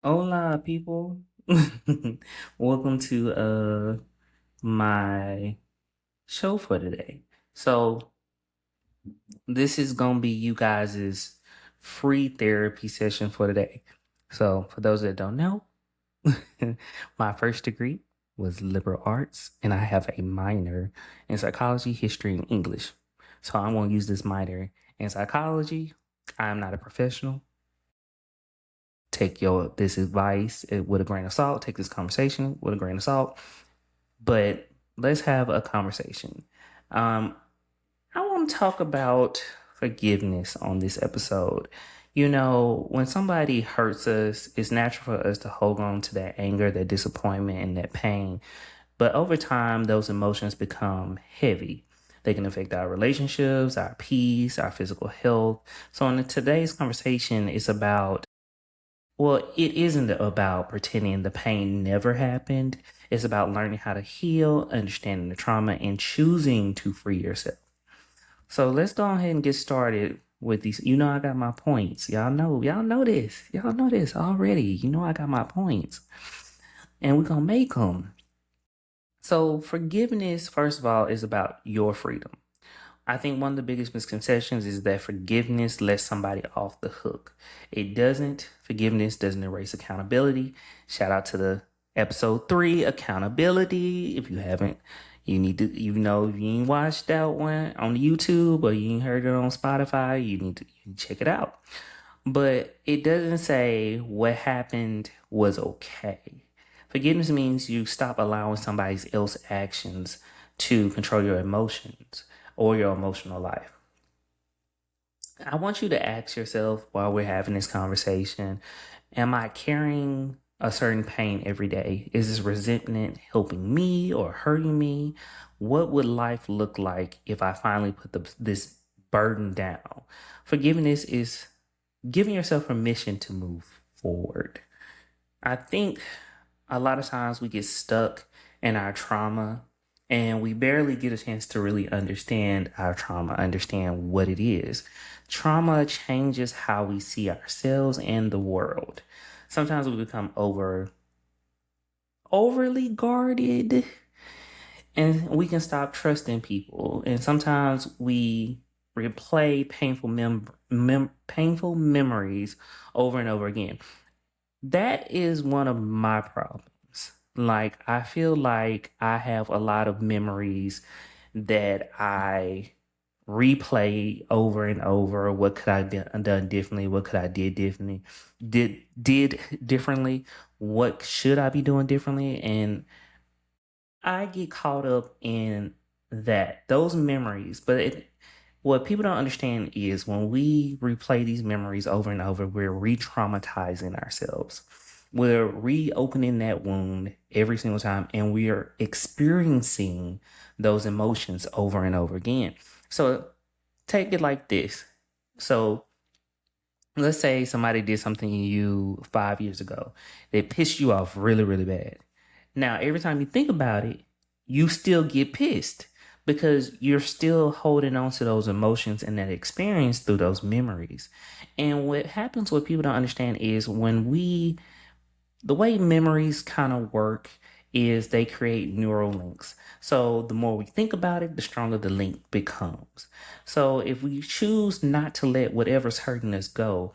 Hola, people. Welcome to my show for today. So this is gonna be you guys' free therapy session for today. So for those that don't know, my first degree was liberal arts, and I have a minor in psychology, history, and English. So I'm gonna use this minor in psychology. I am not a professional. Take your this advice with a grain of salt. Take this conversation with a grain of salt. But let's have a conversation. Um, I want to talk about forgiveness on this episode. You know, when somebody hurts us, it's natural for us to hold on to that anger, that disappointment, and that pain. But over time, those emotions become heavy. They can affect our relationships, our peace, our physical health. So, in today's conversation, it's about it isn't about pretending the pain never happened. It's about learning how to heal, understanding the trauma, and choosing to free yourself. So let's go ahead and get started with these. You know, I got my points. Y'all know this. Y'all know this already. You know, I got my points, and we're gonna make them. So forgiveness, first of all, is about your freedom. I think one of the biggest misconceptions is that forgiveness lets somebody off the hook. It doesn't. Forgiveness doesn't erase accountability. Shout out to the episode 3, accountability. If you haven't, you need to, if you ain't watched that one on YouTube or you ain't heard it on Spotify, you check it out. But it doesn't say what happened was okay. Forgiveness means you stop allowing somebody else's actions to control your emotions or your emotional life. I want you to ask yourself while we're having this conversation, am I carrying a certain pain every day? Is this resentment helping me or hurting me? What would life look like if I finally put this burden down? Forgiveness is giving yourself permission to move forward. I think a lot of times we get stuck in our trauma and we barely get a chance to really understand our trauma, understand what it is. Trauma changes how we see ourselves and the world. Sometimes we become overly guarded and we can stop trusting people. And sometimes we replay painful memories over and over again. That is one of my problems. Like, I feel like I have a lot of memories that I replay over and over. What could I done differently? What could I did differently? What should I be doing differently? And I get caught up in those memories. What people don't understand is when we replay these memories over and over, we're re traumatizing ourselves. We're reopening that wound every single time, and we are experiencing those emotions over and over again. So take it like this. So let's say somebody did something to you 5 years ago. They pissed you off really, really bad. Now, every time you think about it, you still get pissed because you're still holding on to those emotions and that experience through those memories. And what happens, what people don't understand is the way memories kind of work is they create neural links. So the more we think about it, the stronger the link becomes. So if we choose not to let whatever's hurting us go,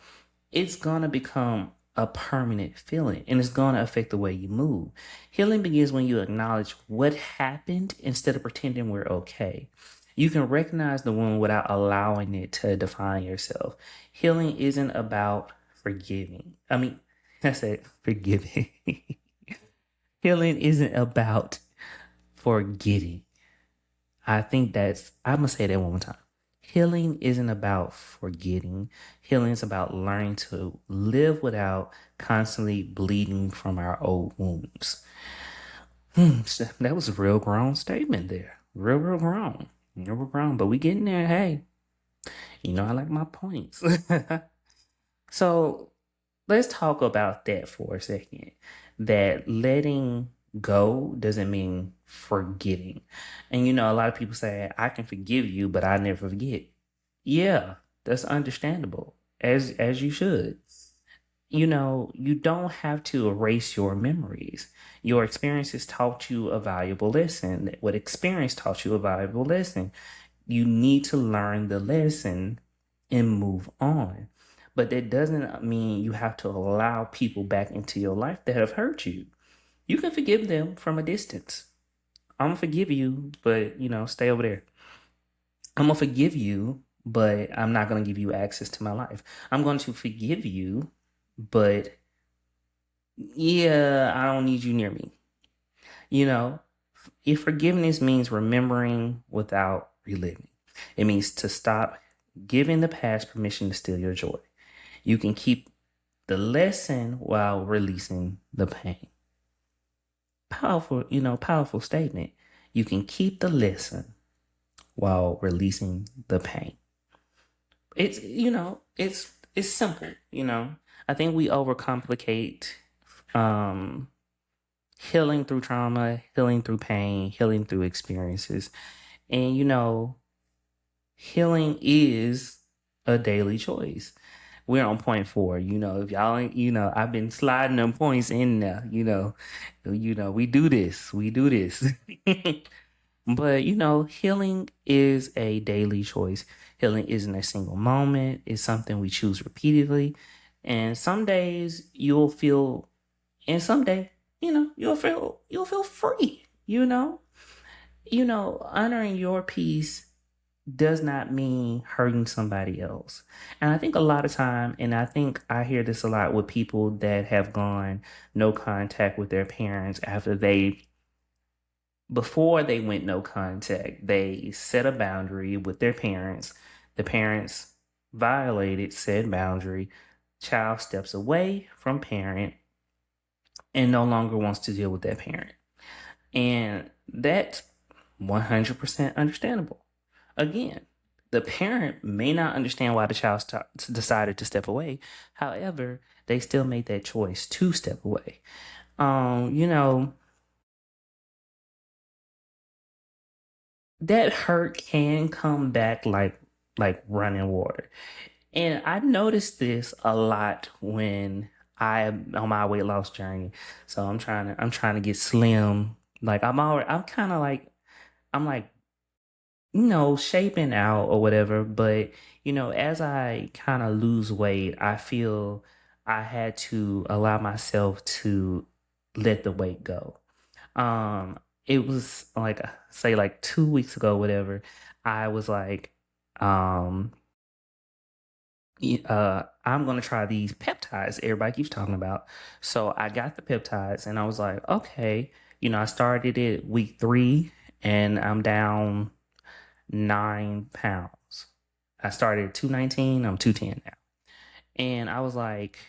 it's going to become a permanent feeling and it's going to affect the way you move. Healing begins when you acknowledge what happened instead of pretending we're okay. You can recognize the wound without allowing it to define yourself. Healing isn't about forgiving. I said forgiving. Healing isn't about forgetting. I'm going to say that one more time. Healing isn't about forgetting. Healing is about learning to live without constantly bleeding from our old wounds. So that was a real grown statement there. Real grown. Real grown. But we getting there. Hey, you know I like my points. So let's talk about that for a second. That letting go doesn't mean forgetting. And a lot of people say, I can forgive you, but I never forget. Yeah, that's understandable. As you should. You don't have to erase your memories. Your experiences taught you a valuable lesson. What experience taught you a valuable lesson? You need to learn the lesson and move on. But that doesn't mean you have to allow people back into your life that have hurt you. You can forgive them from a distance. I'm gonna forgive you, but stay over there. I'm gonna forgive you, but I'm not gonna give you access to my life. I'm going to forgive you, but yeah, I don't need you near me. You know, if forgiveness means remembering without reliving, it means to stop giving the past permission to steal your joy. You can keep the lesson while releasing the pain. Powerful statement. You can keep the lesson while releasing the pain. It's simple. I think we overcomplicate um healing through trauma, healing through pain, healing through experiences. And healing is a daily choice. We're on point 4. If y'all ain't, I've been sliding them points in there. We do this. We do this. But healing is a daily choice. Healing isn't a single moment. It's something we choose repeatedly. And some days you'll feel, and someday, you'll feel free. Honoring your peace does not mean hurting somebody else. And I think a lot of time, and I think I hear this a lot with people that have gone no contact with their parents after before they went no contact, they set a boundary with their parents. The parents violated said boundary. Child steps away from parent and no longer wants to deal with that parent. And that's 100% understandable. Again, the parent may not understand why the child decided to step away. However, they still made that choice to step away. You know, that hurt can come back like running water. And I noticed this a lot when I am on my weight loss journey. So I'm trying to get slim. Like I'm kind of like I'm like shaping out or whatever. But, as I kind of lose weight, I feel I had to allow myself to let the weight go. It was like, say, like 2 weeks ago, whatever. I was like, um, I'm gonna try these peptides everybody keeps talking about. So I got the peptides and I was like, okay, I started it week 3 and I'm down 9 pounds. I started at 219, I'm 210 now. And I was like,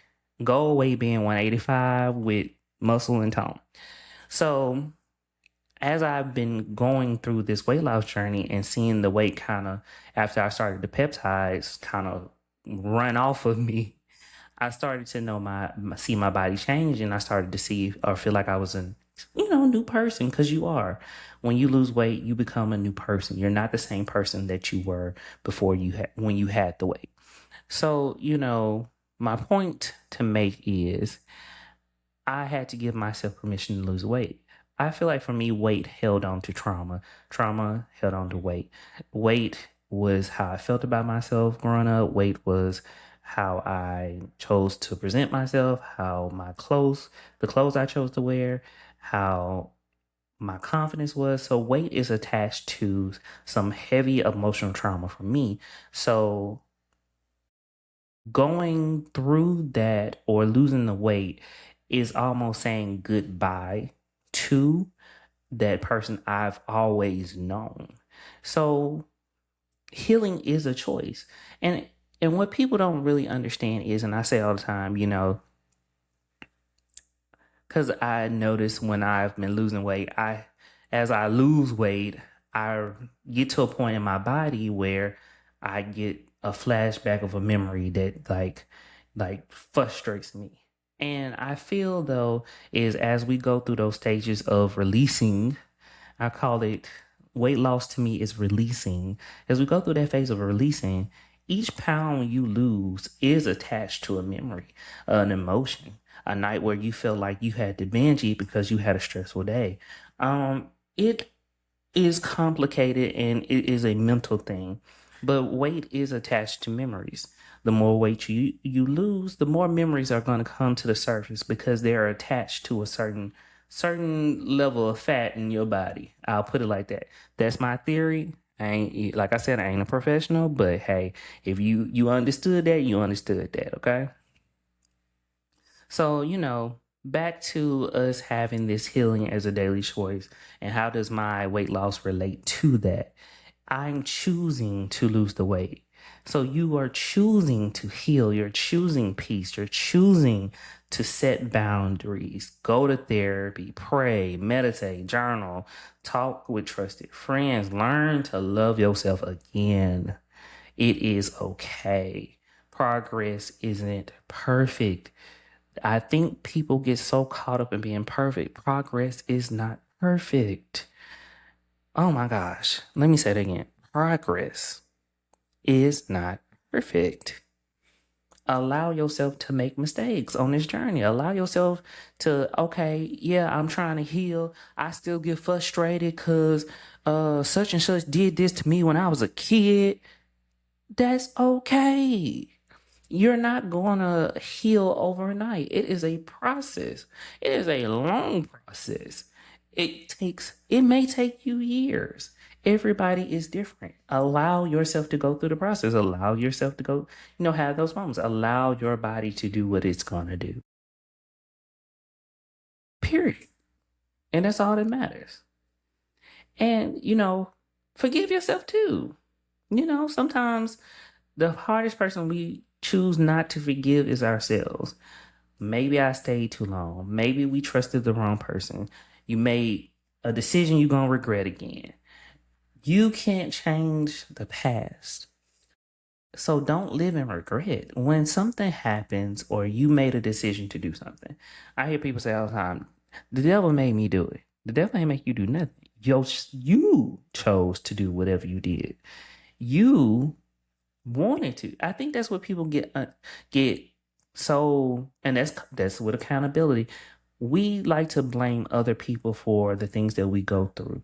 go away being 185 with muscle and tone. So as I've been going through this weight loss journey and seeing the weight kind of, after I started the peptides, kind of run off of me, I started to know see my body change, and I started to see or feel like I was a new person, because you are. When you lose weight, you become a new person. You're not the same person that you were before when you had the weight. So, my point to make is I had to give myself permission to lose weight. I feel like for me, weight held on to trauma. Trauma held on to weight. Weight was how I felt about myself growing up. Weight was how I chose to present myself, how the clothes I chose to wear, how my confidence was. So weight is attached to some heavy emotional trauma for me. So going through that or losing the weight is almost saying goodbye to that person I've always known. So healing is a choice. And what people don't really understand is, and I say all the time, because I notice when I've been losing weight, as I lose weight, I get to a point in my body where I get a flashback of a memory that like frustrates me. And I feel though is as we go through those stages of releasing, I call it weight loss to me is releasing. As we go through that phase of releasing, Each pound you lose is attached to a memory, an emotion, a night where you felt like you had to binge eat because you had a stressful day. It is complicated and it is a mental thing, but weight is attached to memories. The more weight you lose, the more memories are going to come to the surface because they are attached to a certain level of fat in your body. I'll put it like that. That's my theory. I ain't, like I said, I ain't a professional, but hey, if you understood that, you understood that, okay? So, back to us having this healing as a daily choice, and how does my weight loss relate to that? I'm choosing to lose the weight. So you are choosing to heal. You're choosing peace. You're choosing to set boundaries, go to therapy, pray, meditate, journal, talk with trusted friends, learn to love yourself again. It is okay. Progress isn't perfect. I think people get so caught up in being perfect. Progress is not perfect. Oh my gosh. Let me say it again. Progress is not perfect. Allow yourself to make mistakes on this journey. Allow yourself to, okay, yeah, I'm trying to heal. I still get frustrated because such and such did this to me when I was a kid. That's okay. You're not going to heal overnight. It is a process. It is a long process. It may take you years. Everybody is different. Allow yourself to go through the process. Allow yourself to go, have those moments. Allow your body to do what it's going to do. Period. And that's all that matters. And, forgive yourself too. Sometimes the hardest person we choose not to forgive is ourselves. Maybe I stayed too long. Maybe we trusted the wrong person. You made a decision you're going to regret again. You can't change the past. So don't live in regret. When something happens or you made a decision to do something, I hear people say all the time, the devil made me do it. The devil ain't make you do nothing. You chose to do whatever you did. You wanted to. I think that's what people get so, and that's with accountability. We like to blame other people for the things that we go through.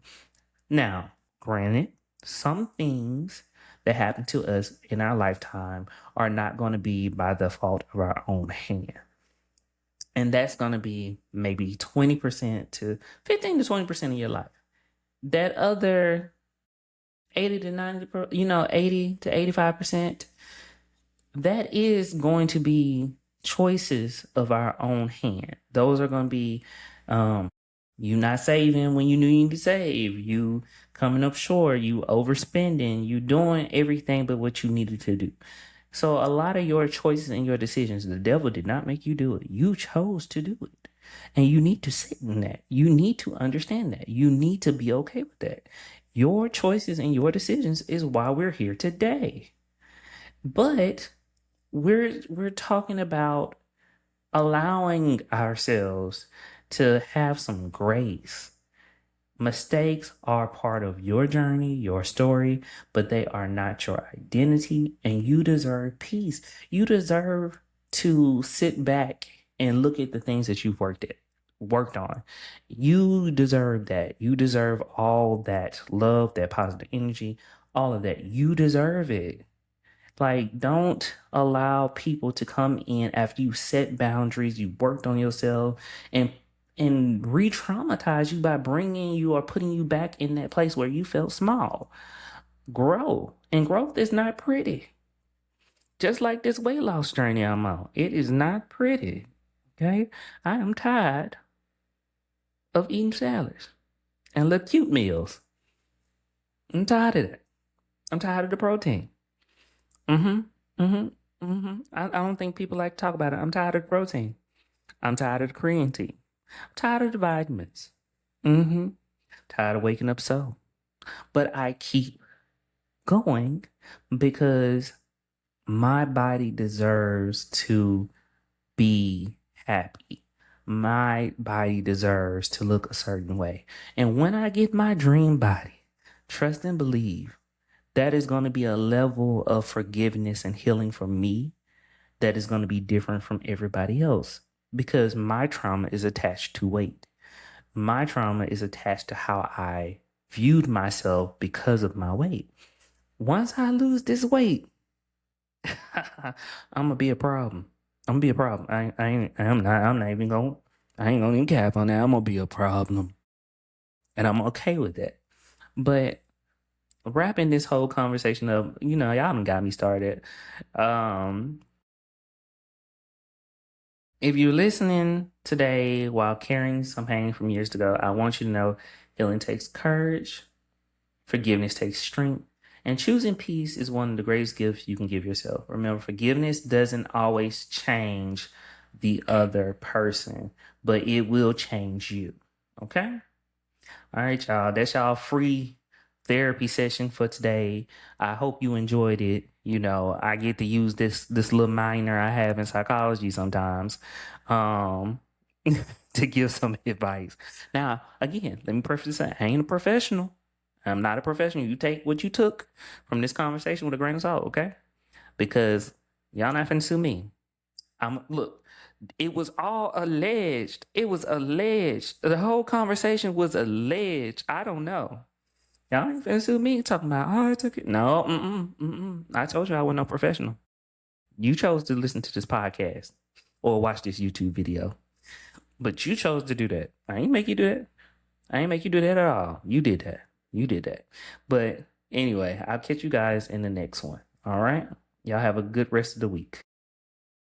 Now, granted, some things that happen to us in our lifetime are not going to be by the fault of our own hand. And that's going to be maybe 20% to 15 to 20% of your life. That other 80 to 90, 80 to 85%, that is going to be choices of our own hand. Those are going to be you not saving when you knew you need to save, you coming up short, you overspending, you doing everything but what you needed to do. So a lot of your choices and your decisions, the devil did not make you do it. You chose to do it. And you need to sit in that. You need to understand that. You need to be okay with that. Your choices and your decisions is why we're here today. But we're talking about allowing ourselves to have some grace. Mistakes are part of your journey, your story, but they are not your identity, and you deserve peace. You deserve to sit back and look at the things that you've worked on. You deserve that. You deserve all that love, that positive energy, all of that. You deserve it. Like, don't allow people to come in after you set boundaries, you worked on yourself, and re-traumatize you by bringing you or putting you back in that place where you felt small. Grow, and growth is not pretty. Just like this weight loss journey I'm on, it is not pretty. Okay, I am tired of eating salads and little cute meals. I'm tired of that. I'm tired of the protein. Mm-hmm. Mm-hmm. Mm-hmm. I don't think people like to talk about it. I'm tired of the protein. I'm tired of the creatine. I'm tired of the vitamins. Mm-hmm. Tired of waking up so. But I keep going because my body deserves to be happy. My body deserves to look a certain way. And when I get my dream body, trust and believe that is going to be a level of forgiveness and healing for me that is going to be different from everybody else because my trauma is attached to weight. My trauma is attached to how I viewed myself because of my weight. Once I lose this weight, I'm gonna be a problem. I'm gonna be a problem. I'm not even going. I ain't gonna even cap on that. I'm gonna be a problem, and I'm okay with that. But wrapping this whole conversation up, y'all done got me started. Um, if you're listening today while carrying some pain from years ago, I want you to know healing takes courage, forgiveness takes strength, and choosing peace is one of the greatest gifts you can give yourself. Remember, forgiveness doesn't always change the other person, but it will change you. Okay? All right, y'all. That's y'all free therapy session for today. I hope you enjoyed it. I get to use this little minor I have in psychology sometimes, um, to give some advice. Now, again, let me preface this: I ain't a professional. I'm not a professional. You take what you took from this conversation with a grain of salt, okay? Because y'all not finna sue me. Look. It was all alleged. It was alleged. The whole conversation was alleged. I don't know. Y'all ain't finna sue me talking about, oh, I took it. No, I told you I wasn't no professional. You chose to listen to this podcast or watch this YouTube video, but you chose to do that. I ain't make you do that. I ain't make you do that at all. You did that. You did that. But anyway, I'll catch you guys in the next one. All right. Y'all have a good rest of the week.